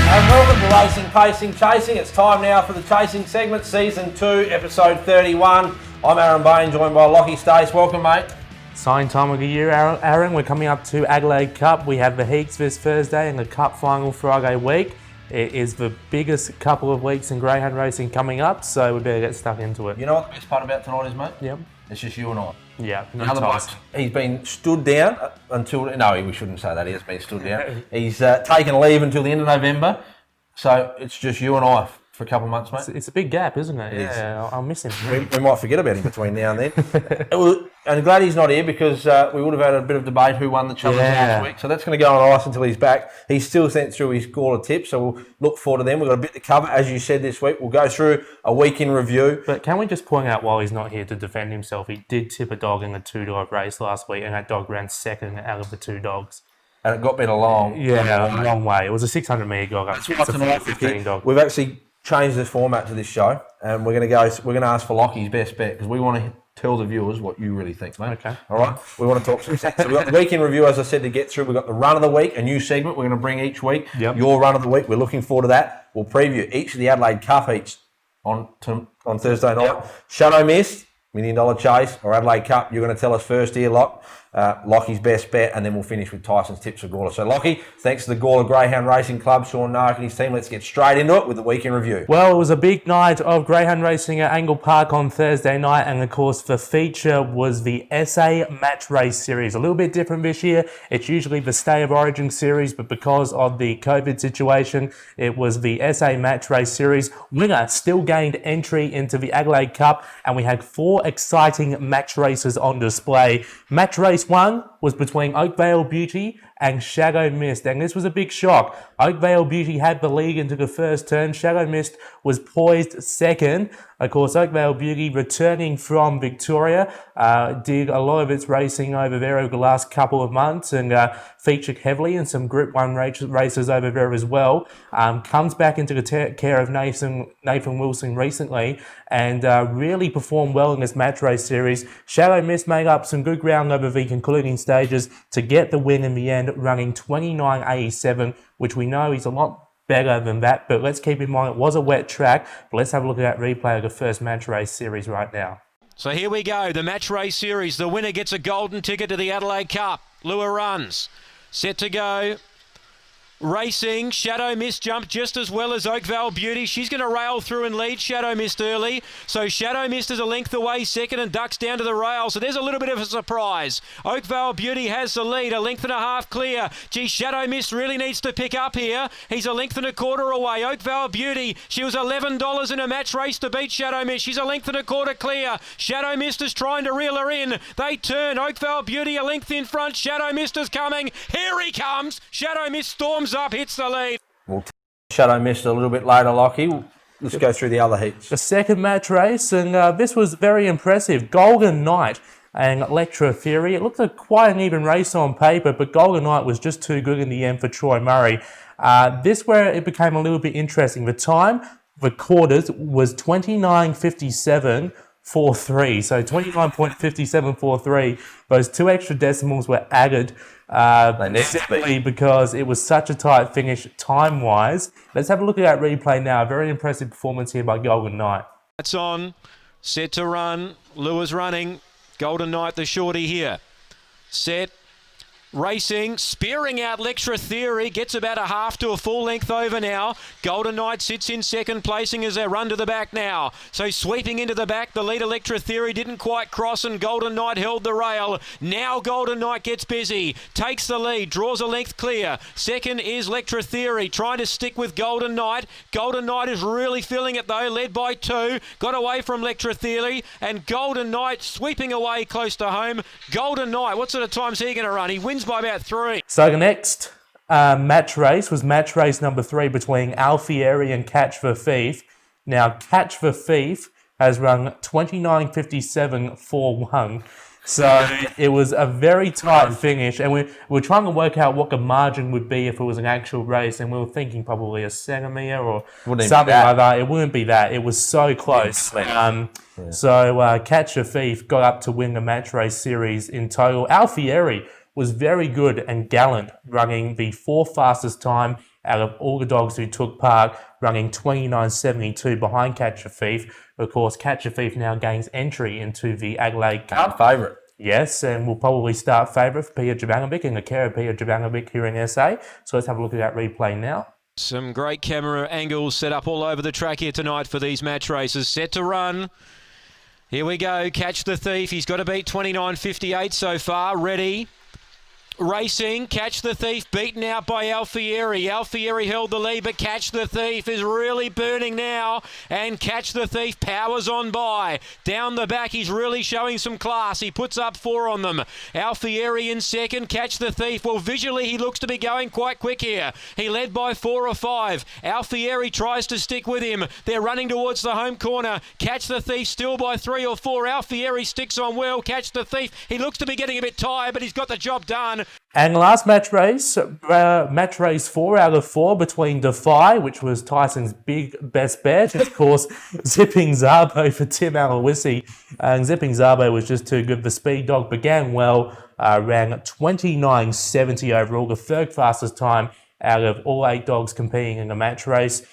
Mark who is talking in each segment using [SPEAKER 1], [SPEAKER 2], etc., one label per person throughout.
[SPEAKER 1] And welcome to Racing, Pacing, Chasing. It's time now for the Chasing segment, Season 2, Episode 31. I'm Aaron Bain, joined by Lockie Stace. Welcome, mate.
[SPEAKER 2] Exciting time of the year, Aaron. We're coming up to Adelaide Cup. We have the Heats this Thursday and the Cup final Friday week. It is the biggest couple of weeks in greyhound racing coming up, so we better get stuck into it.
[SPEAKER 1] You know what the best part about tonight is, mate?
[SPEAKER 2] Yep.
[SPEAKER 1] It's just you and I.
[SPEAKER 2] Yeah.
[SPEAKER 1] Another bloke, he's been stood down until... No, we shouldn't say that. He has been stood down. He's taken leave until the end of November. So it's just you and I for a couple of months, mate.
[SPEAKER 2] It's a big gap, isn't it? Yeah, I'll miss him.
[SPEAKER 1] We might forget about him between now and then. And glad he's not here because we would have had a bit of debate who won the challenge last week. So that's going to go on ice until he's back. He's still sent through his Gawler tips, so we'll look forward to them. We've got a bit to cover, as you said this week. We'll go through a week in review.
[SPEAKER 2] But can we just point out while he's not here to defend himself, he did tip a dog in a 2-dog race last week, and that dog ran second out of the 2 dogs.
[SPEAKER 1] And it got better long.
[SPEAKER 2] Yeah, a long way. It was a 600-metre dog.
[SPEAKER 1] That's why tonight 15 dog. We've actually changed the format to this show, and we're going to ask for Lockie's best bet because we want to tell the viewers what you really think, mate.
[SPEAKER 2] Okay.
[SPEAKER 1] All right. We want to talk some sense. So we've got the week in review, as I said, to get through. We've got the run of the week, a new segment we're going to bring each week.
[SPEAKER 2] Yep.
[SPEAKER 1] Your run of the week. We're looking forward to that. We'll preview each of the Adelaide Cup heats on Thursday night. Yep. Shadow Mist, $1 Million Chase, or Adelaide Cup. You're going to tell us first here, Lockie's best bet, and then we'll finish with Tyson's tips for Gawler. So, Lockie, thanks to the Gawler Greyhound Racing Club, Sean Nark and his team. Let's get straight into it with the week in review.
[SPEAKER 2] Well, it was a big night of greyhound racing at Angle Park on Thursday night, and of course, the feature was the SA Match Race Series. A little bit different this year. It's usually the State of Origin Series, but because of the COVID situation, it was the SA Match Race Series. Winner still gained entry into the Adelaide Cup, and we had 4 exciting match races on display. Match race 1 was between Oakvale Beauty and Shadow Mist, and this was a big shock. Oakvale Beauty had the lead into the first turn. Shadow Mist was poised second. Of course, Oakvale Beauty, returning from Victoria, did a lot of its racing over there over the last couple of months and featured heavily in some Group 1 races over there as well. Comes back into the care of Nathan Wilson recently and really performed well in this match race series. Shadow Mist made up some good ground over the concluding stages to get the win in the end, running 29.87, which we know is a lot better than that, but let's keep in mind it was a wet track. But let's have a look at that replay of the first match race series right now.
[SPEAKER 3] So here we go, the match race series. The winner gets a golden ticket to the Adelaide Cup. Lure runs. Set to go. Racing, Shadow Mist jumped just as well as Oakvale Beauty. She's going to rail through and lead Shadow Mist early. So Shadow Mist is a length away second and ducks down to the rail. So there's a little bit of a surprise. Oakvale Beauty has the lead, a length and a half clear. Gee, Shadow Mist really needs to pick up here. He's a length and a quarter away. Oakvale Beauty, she was $11 in a match race to beat Shadow Mist. She's a length and a quarter clear. Shadow Mist is trying to reel her in. They turn. Oakvale Beauty a length in front. Shadow Mist is coming. Here he comes. Shadow Mist storms up, hits the lead.
[SPEAKER 1] We'll Shadow Mist a little bit later, Lockie. Let's go through the other heats.
[SPEAKER 2] The second match race, and this was very impressive. Golden Knight and Electra Theory. It looked like quite an even race on paper, but Golden Knight was just too good in the end for Troy Murray. This where it became a little bit interesting. The time, the quarters, was 29.57. 4.3, so 29.5743. Those 2 extra decimals were added simply because it was such a tight finish time-wise. Let's have a look at that replay now. Very impressive performance here by Golden Knight.
[SPEAKER 3] That's on, set to run, Lure's running, Golden Knight the shorty here. Set, racing, spearing out Lectra Theory, gets about a half to a full length over now. Golden Knight sits in second placing as they run to the back now. So sweeping into the back, the lead Lectra Theory didn't quite cross and Golden Knight held the rail. Now Golden Knight gets busy, takes the lead, draws a length clear. Second is Lectra Theory, trying to stick with Golden Knight. Golden Knight is really feeling it though, led by 2. Got away from Lectra Theory and Golden Knight sweeping away close to home. Golden Knight, what sort of time's he going to run? He wins by about 3.
[SPEAKER 2] So the next match race was match race number 3 between Alfieri and Catch the Thief. Now, Catch the Thief has run 29.57.41. So it was a very tight finish, and we were trying to work out what the margin would be if it was an actual race, and we were thinking probably a centimetre or something like that. It wouldn't be that. It was so close. So Catch the Thief got up to win the match race series in total. Alfieri was very good and gallant, running the 4th fastest time out of all the dogs who took part, running 29.72 behind Catch a Thief. Of course, Catch a Thief now gains entry into the Adelaide Cup.
[SPEAKER 1] Favourite.
[SPEAKER 2] Yes, and will probably start favourite for Peter Jovanovic in the care of Peter Jovanovic here in SA. So let's have a look at that replay now.
[SPEAKER 3] Some great camera angles set up all over the track here tonight for these match races. Set to run. Here we go. Catch the Thief. He's got to beat 29.58 so far. Ready. Racing, Catch the Thief, beaten out by Alfieri. Alfieri held the lead, but Catch the Thief is really burning now, and Catch the Thief powers on by. Down the back, he's really showing some class. He puts up 4 on them. Alfieri in second, Catch the Thief. Well, visually, he looks to be going quite quick here. He led by 4 or 5. Alfieri tries to stick with him. They're running towards the home corner. Catch the Thief still by 3 or 4. Alfieri sticks on well. Catch the Thief. He looks to be getting a bit tired, but he's got the job done.
[SPEAKER 2] And last match race 4 out of 4 between Defy, which was Tyson's big best bet, of course, Zipping Zabo for Tim Aloisi. And Zipping Zabo was just too good. The speed dog began well, ran 29.70 overall, the third fastest time out of all 8 dogs competing in the match race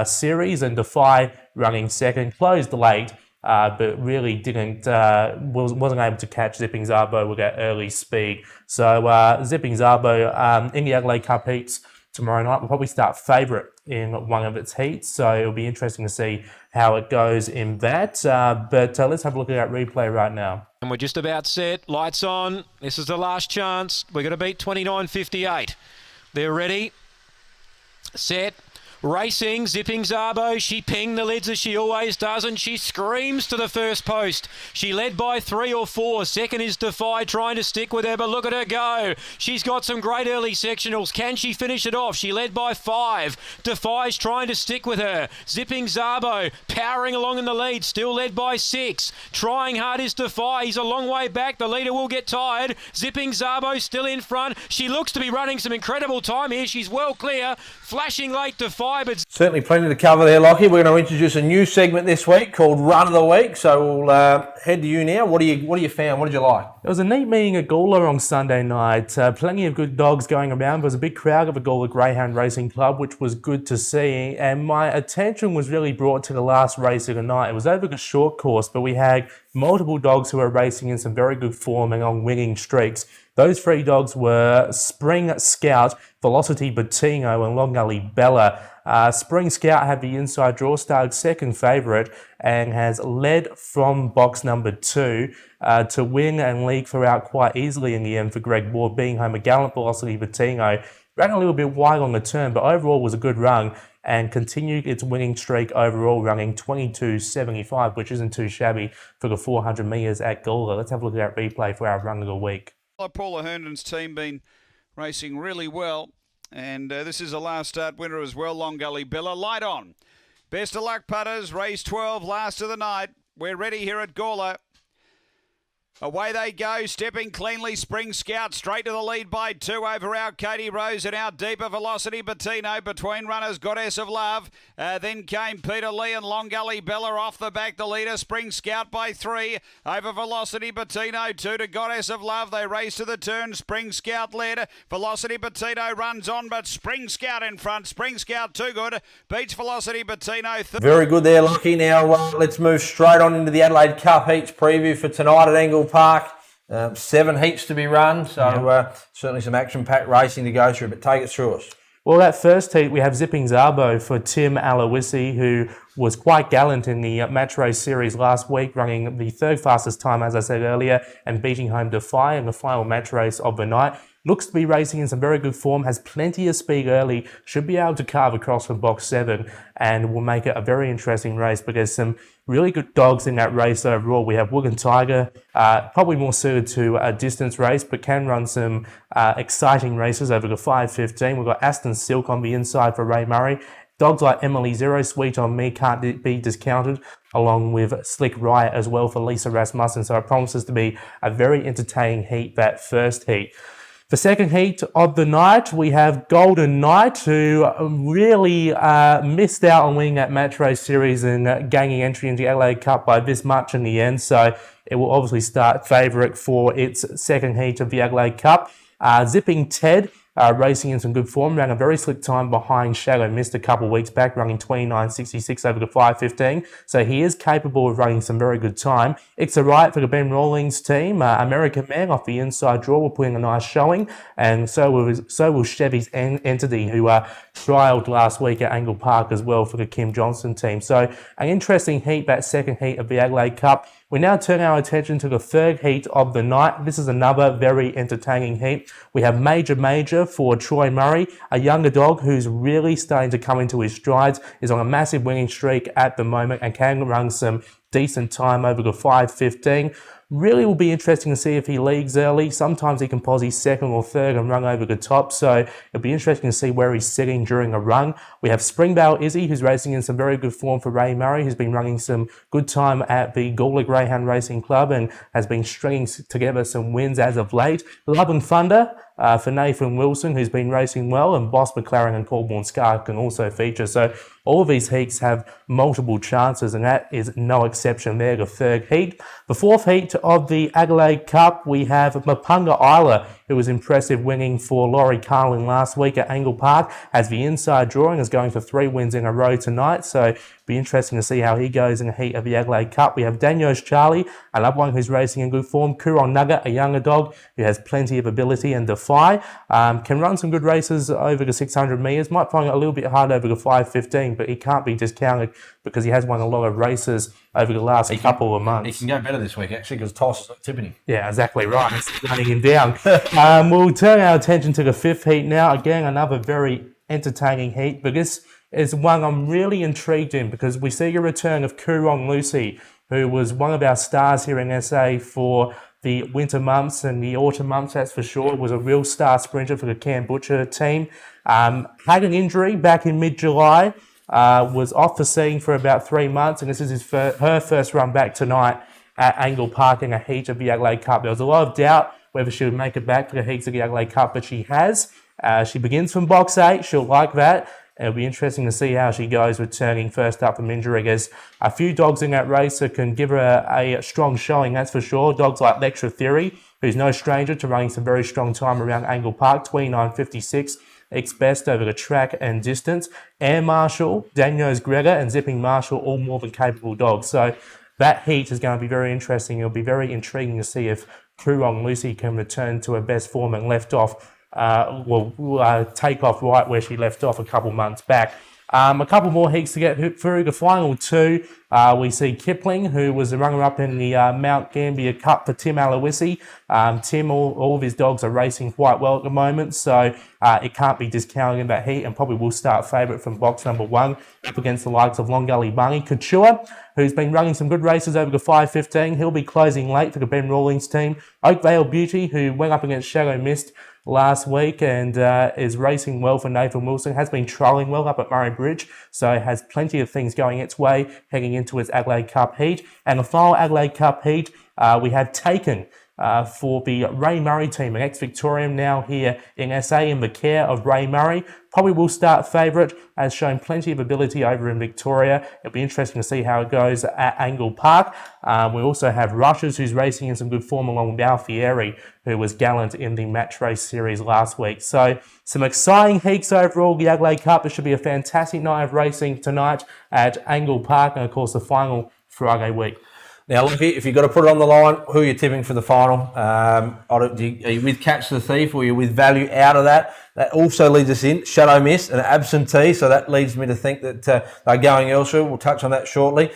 [SPEAKER 2] series, and Defy running second, closed late. But really wasn't able to catch Zipping Zabo with that early speed. So Zipping Zabo in the Adelaide Cup heats tomorrow night will probably start favourite in one of its heats. So it'll be interesting to see how it goes in that. But let's have a look at that replay right now.
[SPEAKER 3] And we're just about set. Lights on. This is the last chance. We're going to beat 29.58. They're ready. Set. Racing, Zipping Zabo, she pinged the lids as she always does, and she screams to the first post. She led by 3 or 4. Second is Defy, trying to stick with her, but look at her go. She's got some great early sectionals. Can she finish it off? She led by 5. Defy's trying to stick with her. Zipping Zabo, powering along in the lead, still led by 6. Trying hard is Defy. He's a long way back. The leader will get tired. Zipping Zabo still in front. She looks to be running some incredible time here. She's well clear. Flashing late Defy. But
[SPEAKER 1] certainly plenty to cover there, Lockie. We're going to introduce a new segment this week called Run of the Week. So we'll head to you now. What do you found? What did you like?
[SPEAKER 2] It was a neat meeting at Gawler on Sunday night. Plenty of good dogs going around. There was a big crowd of the Gawler Greyhound Racing Club, which was good to see. And my attention was really brought to the last race of the night. It was over the short course, but we had multiple dogs who were racing in some very good form and on winning streaks. Those 3 dogs were Spring Scout, Velocity Bettino, and Long Gully Bella. Spring Scout had the inside draw, started second favourite, and has led from box number 2 to win and lead throughout quite easily in the end for Greg Ward, being home a gallant Velocity Bettino. Ran a little bit wide on the turn, but overall was a good run and continued its winning streak overall, running 22.75, which isn't too shabby for the 400 metres at Gawler. Let's have a look at that replay for our run of the week.
[SPEAKER 4] Paula Herndon's team been racing really well, and this is a last start winner as well. Long Gully Bella, light on. Best of luck, putters. Race 12, last of the night. We're ready here at Gawler. Away they go, stepping cleanly. Spring Scout straight to the lead by 2 over our Katie Rose and our deeper Velocity Bettino. Between runners, Goddess of Love. Then came Peter Lee and Long Gully Bella off the back. The leader, Spring Scout by 3 over Velocity Bettino. 2 to Goddess of Love. They race to the turn. Spring Scout led. Velocity Bettino runs on, but Spring Scout in front. Spring Scout too good. Beats Velocity Bettino.
[SPEAKER 1] Very good there, Lockie. Now let's move straight on into the Adelaide Cup heats preview for tonight at Angle Park. 7 heats to be run, so certainly some action-packed racing to go through, but take it through us.
[SPEAKER 2] Well, that first heat, we have Zipping Zabo for Tim Aloisi, who was quite gallant in the match race series last week, running the 3rd fastest time, as I said earlier, and beating home Defy in the final match race of the night. Looks to be racing in some very good form, has plenty of speed early, should be able to carve across from box 7, and will make it a very interesting race because some really good dogs in that race overall. We have Wogan Tiger, probably more suited to a distance race, but can run some exciting races over the 5.15. We've got Aston Silk on the inside for Ray Murray. Dogs like Emily Zero, Sweet on Me can't be discounted, along with Slick Riot as well for Lisa Rasmussen. So it promises to be a very entertaining heat, that first heat. The second heat of the night, we have Golden Knight, who really missed out on winning that match race series and gaining entry into the Adelaide Cup by this much in the end. So it will obviously start favourite for its second heat of the Adelaide Cup. Zipping Ted racing in some good form, ran a very slick time behind Shadow Mist a couple of weeks back, running 29.66 over the 5.15. So he is capable of running some very good time. It's a right for the Ben Rawlings team. American Man off the inside draw will put in a nice showing, and so will Chevy's Entity, who trialled last week at Angle Park as well for the Kim Johnson team. So an interesting heat, that second heat of the Adelaide Cup. We now turn our attention to the third heat of the night. This is another very entertaining heat. We have Major for Troy Murray, a younger dog who's really starting to come into his strides, is on a massive winning streak at the moment and can run some decent time over the 5.15. Really will be interesting to see if he leagues early. Sometimes he can posse second or third and run over the top, so it'll be interesting to see where he's sitting during a run. We have Springvale Izzy, who's racing in some very good form for Ray Murray, who's been running some good time at the Gawler Greyhound Racing Club and has been stringing together some wins as of late. Love and Thunder for Nathan Wilson, who's been racing well, and Boss McLaren and Colborne Scar can also feature. So all of these heats have multiple chances, and that is no exception there, the third heat. The fourth heat of the Adelaide Cup, we have Mapunga Isla, who was impressive winning for Laurie Carlin last week at Angle Park, as the inside drawing is going for 3 wins in a row tonight. So be interesting to see how he goes in the heat of the Adelaide Cup. We have Daniels Charlie, another one who's racing in good form. Kuron Nugget, a younger dog who has plenty of ability and defy. Can run some good races over the 600 metres. Might find it a little bit hard over the 5.15, but he can't be discounted because he has won a lot of races over the last couple of months.
[SPEAKER 1] He can go better this week, actually, because Toss is not tipping him.
[SPEAKER 2] Yeah, exactly right. It's running him down. We'll turn our attention to the fifth heat now. Again, another very entertaining heat, but this is one I'm really intrigued in because we see a return of Coorong Lucy, who was one of our stars here in SA for the winter months and the autumn months, that's for sure. Was a real star sprinter for the Cam Butcher team. Had an injury back in mid-July, was off the scene for about 3 months, and this is her first run back tonight at Angle Park in a heat of the Adelaide Cup. There was a lot of doubt whether she would make it back for the heats of the Adelaide Cup, but she has. She begins from box 8. She'll like that. It'll be interesting to see how she goes returning first up from injury. There's a few dogs in that race that can give her a strong showing, that's for sure. Dogs like Lecture Theory, who's no stranger to running some very strong time around Angle Park, 29.56. Ex-best over the track and distance. Air Marshal, Daniels Gregor, and Zipping Marshal, all more than capable dogs. So that heat is going to be very interesting. It'll be very intriguing to see if Coorong Lucy can return to her best form and take off right where she left off a couple months back. A couple more heats to get through. The final two, we see Kipling, who was the runner-up in the Mount Gambier Cup for Tim Aloisi. Tim, all of his dogs are racing quite well at the moment, so it can't be discounted in that heat, and probably will start favourite from box number 1 up against the likes of Long Gully Bunny. Couture, who's been running some good races over the 5.15. He'll be closing late for the Ben Rawlings team. Oakvale Beauty, who went up against Shadow Mist last week and is racing well for Nathan Wilson, has been trialling well up at Murray Bridge, so has plenty of things going its way heading into its Adelaide Cup heat. And the final Adelaide Cup heat, we have Taken for the Ray Murray team, an ex-Victorian now here in SA in the care of Ray Murray. Probably will start favourite, has shown plenty of ability over in Victoria. It'll be interesting to see how it goes at Angle Park. We also have Rushes, who's racing in some good form along with Alfieri, who was gallant in the match race series last week. So some exciting heats overall, the Adelaide Cup. It should be a fantastic night of racing tonight at Angle Park, and of course the final Friday week.
[SPEAKER 1] Now, Lucky, if you've got to put it on the line, who are you tipping for the final? Are you with Catch the Thief, or are you with value out of that? That also leads us in Shadow Mist, an absentee, so that leads me to think that they're going elsewhere. We'll touch on that shortly.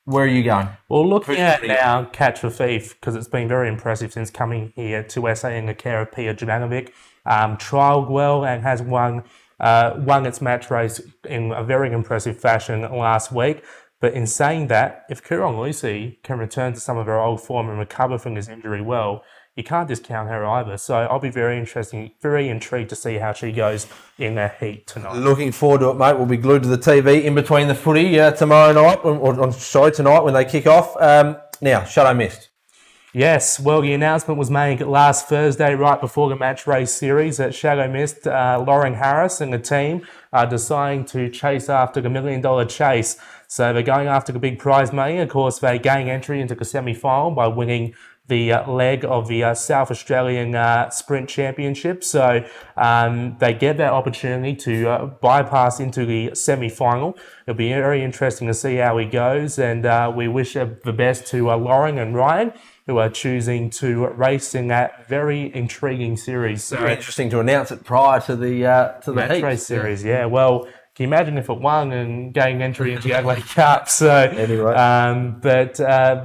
[SPEAKER 1] Where are you going?
[SPEAKER 2] Well, looking at now Catch the Thief, because it's been very impressive since coming here to SA in the care of Peter Jovanovic. Trialled well and has won its match race in a very impressive fashion last week. But in saying that, if Coorong Lucy can return to some of her old form and recover from this injury well, you can't discount her either. So I'll be very intrigued to see how she goes in that heat tonight. Looking
[SPEAKER 1] forward to it, mate. We'll be glued to the TV in between the footy tonight when they kick off. Now, Shadow Mist.
[SPEAKER 2] Yes, well, the announcement was made last Thursday, right before the match race series, at Shadow Mist. Lauren Harris and the team are deciding to chase after the $1 million chase. So they're going after the big prize money. Of course, they gain entry into the semi-final by winning the leg of the South Australian Sprint Championship. So they get that opportunity to bypass into the semi-final. It'll be very interesting to see how he goes, and we wish the best to Lauren and Ryan, who are choosing to race in that very intriguing series. So
[SPEAKER 1] Very interesting to announce it prior to the
[SPEAKER 2] match
[SPEAKER 1] heats.
[SPEAKER 2] race series, yeah. Well, can you imagine if it won and gained entry into the Adelaide Cup? So,
[SPEAKER 1] Anyway.
[SPEAKER 2] but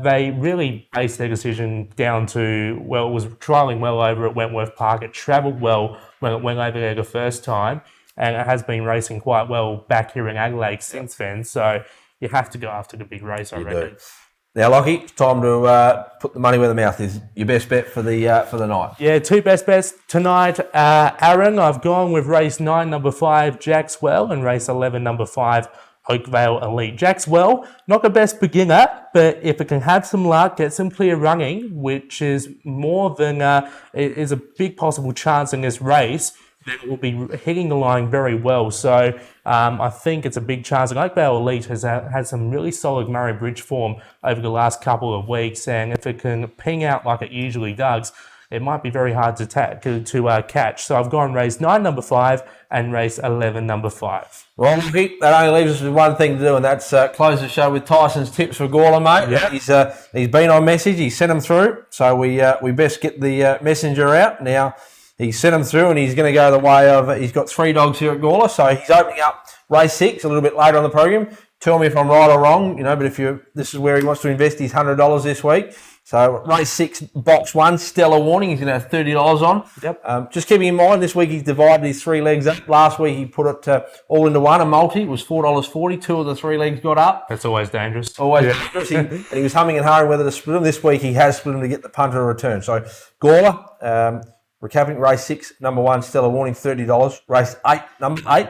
[SPEAKER 2] they really based their decision down to, well, it was trialling well over at Wentworth Park. It travelled well when it went over there the first time, and it has been racing quite well back here in Adelaide since then. So you have to go after the big race, I reckon.
[SPEAKER 1] do. Now, Lockie, it's time to put the money where the mouth is. Your best bet for the night.
[SPEAKER 2] Yeah, two best bets tonight. Aaron, I've gone with race 9, number 5, Jackswell, and race 11, number 5, Oakvale Elite. Jackswell, not the best beginner, but if it can have some luck, get some clear running, which is more than is a big possible chance in this race, then it will be hitting the line very well. So I think it's a big chance. And Oakvale Elite has had some really solid Murray Bridge form over the last couple of weeks, and if it can ping out like it usually does, it might be very hard to catch. So I've gone race 9, number 5, and race 11, number 5.
[SPEAKER 1] Well, Lockie, that only leaves us with one thing to do, and that's close the show with Tyson's tips for Gawler, mate.
[SPEAKER 2] Yeah.
[SPEAKER 1] He's been on message. He sent them through, so we best get the messenger out now. He sent them through, and he's going to go the way of. He's got 3 dogs here at Gawler, so he's opening up race 6 a little bit later on the program. Tell me if I'm right or wrong, but this is where he wants to invest his $100 this week. So race 6, box 1, Stellar Warning. He's going to have $30 on.
[SPEAKER 2] Yep.
[SPEAKER 1] Just keeping in mind, this week he's divided his 3 legs up. Last week he put it all into one, a multi. It was $4.40. 2 of the 3 legs got up.
[SPEAKER 2] That's always dangerous.
[SPEAKER 1] Always dangerous. And he was humming and hawing whether to split them. This week he has split them to get the punter return. So Gawler, recapping race 6, number 1, Stellar Warning, $30. Race 8, number 8.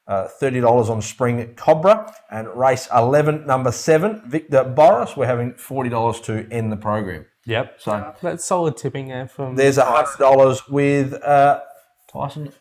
[SPEAKER 1] $30 on Spring Cobra, and race 11, number 7, Victor Boris. We're having $40 to end the program.
[SPEAKER 2] Yep.
[SPEAKER 1] So
[SPEAKER 2] that's solid tipping there from.
[SPEAKER 1] There's $100 with Tyson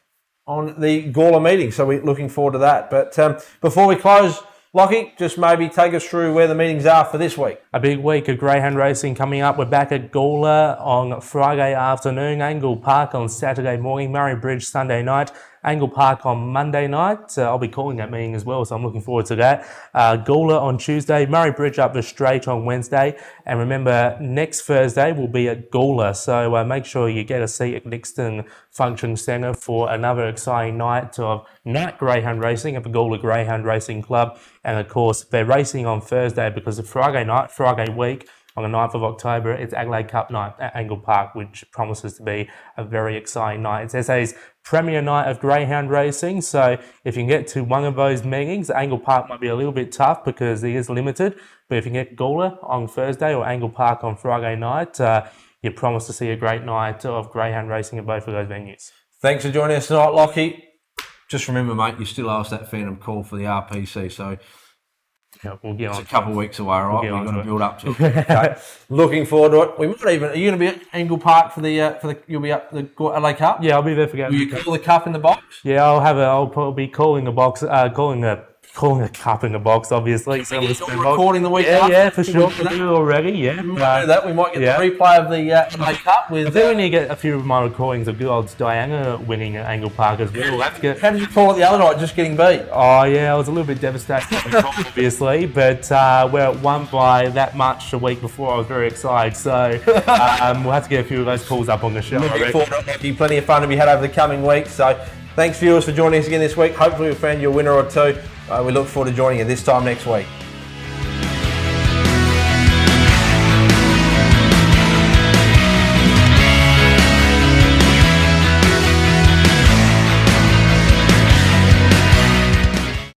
[SPEAKER 1] on the Gawler meeting, so we're looking forward to that. But before we close, Lockie, just maybe take us through where the meetings are for this week.
[SPEAKER 2] A big week of greyhound racing coming up. We're back at Gawler on Friday afternoon, Angle Park on Saturday morning, Murray Bridge Sunday night, Angle Park on Monday night. I'll be calling that meeting as well, so I'm looking forward to that. Gawler on Tuesday, Murray Bridge up the straight on Wednesday. And remember, next Thursday will be at Gawler, so make sure you get a seat at Nixton Function Centre for another exciting night of night greyhound racing at the Gawler Greyhound Racing Club. And of course, they're racing on Thursday because of Friday night, Friday week, on the 9th of October, it's Adelaide Cup night at Angle Park, which promises to be a very exciting night. It's SA's premier night of greyhound racing, so if you can get to one of those meetings, Angle Park might be a little bit tough because it is limited, but if you can get Gawler on Thursday or Angle Park on Friday night, you promise to see a great night of greyhound racing at both of those venues.
[SPEAKER 1] Thanks for joining us tonight, Lockie. Just remember, mate, you still owe us that Phantom call for the RPC, so
[SPEAKER 2] yeah, we'll get on.
[SPEAKER 1] It's a couple of weeks away, all right?
[SPEAKER 2] We'll
[SPEAKER 1] We've got to build up to it. Okay. Looking forward to it. We might even. Are you going to be at Angle Park for the? You'll be at the LA Cup.
[SPEAKER 2] Yeah, I'll be there for
[SPEAKER 1] Will you call the cup in the box?
[SPEAKER 2] Yeah, I'll probably be calling the box, calling a cup in the box, obviously. So
[SPEAKER 1] You're recording the week
[SPEAKER 2] yeah,
[SPEAKER 1] after.
[SPEAKER 2] Yeah, for sure. We do already, yeah.
[SPEAKER 1] We might do that. We might get the replay of the LA Cup with.
[SPEAKER 2] I think we need to get a few of my recordings of good old Diana winning at Angle Park as well.
[SPEAKER 1] How did you call it the other night, just getting beat?
[SPEAKER 2] Oh, yeah, I was a little bit devastated, obviously, but where it won by that much the week before, I was very excited. So we'll have to get a few of those calls up on the show.
[SPEAKER 1] Looking forward to it. Plenty of fun to be had over the coming weeks. So thanks, viewers, for joining us again this week. Hopefully we found you a winner or two. We look forward to joining you this time next week.